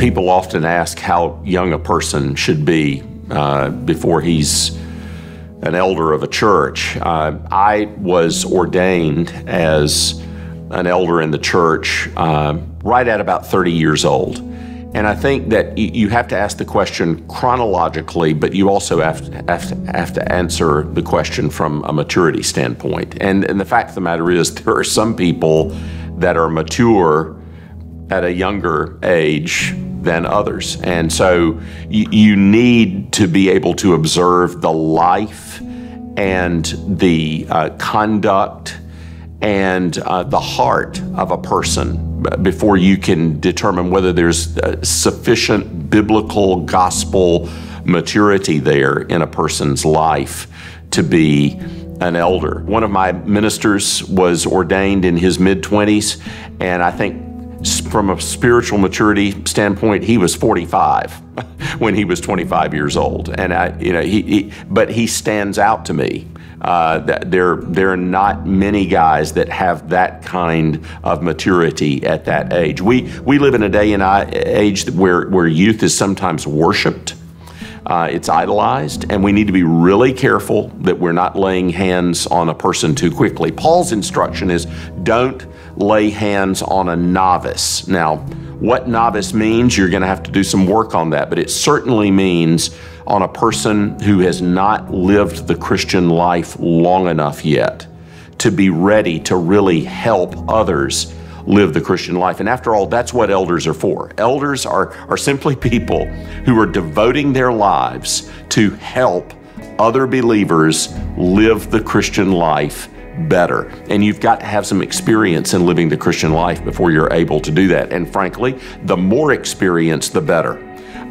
People often ask how young a person should be before he's an elder of a church. I was ordained as an elder in the church right at about 30 years old. And I think that you have to ask the question chronologically, but you also have to answer the question from a maturity standpoint. And the fact of the matter is, there are some people that are mature at a younger age than others. And so you need to be able to observe the life and the conduct and the heart of a person before you can determine whether there's sufficient biblical gospel maturity there in a person's life to be an elder. One of my ministers was ordained in his mid-20s, and I think from a spiritual maturity standpoint, he was 45 when he was 25 years old. And but he stands out to me. There are not many guys that have that kind of maturity at that age. We live in a day and age where youth is sometimes worshiped. It's idolized, and we need to be really careful that we're not laying hands on a person too quickly. Paul's instruction is don't lay hands on a novice. Now, what novice means, you're going to have to do some work on that, but it certainly means on a person who has not lived the Christian life long enough yet to be ready to really help others live the Christian life. And after all, that's what elders are for. Elders are simply people who are devoting their lives to help other believers live the Christian life better. And you've got to have some experience in living the Christian life before you're able to do that. And frankly, the more experience, the better.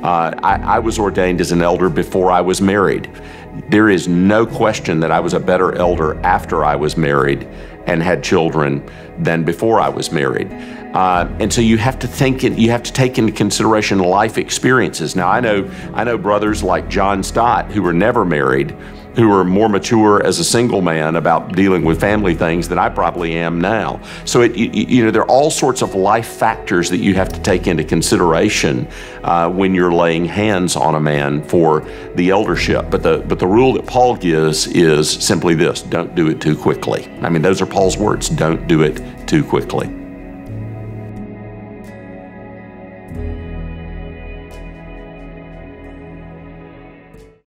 I was ordained as an elder before I was married. There is no question that I was a better elder after I was married and had children than before I was married. And so you have to take into consideration life experiences. Now, I know brothers like John Stott who were never married, who are more mature as a single man about dealing with family things than I probably am now. So there are all sorts of life factors that you have to take into consideration when you're laying hands on a man for the eldership. But the rule that Paul gives is simply this: don't do it too quickly. I mean, those are Paul's words: don't do it too quickly.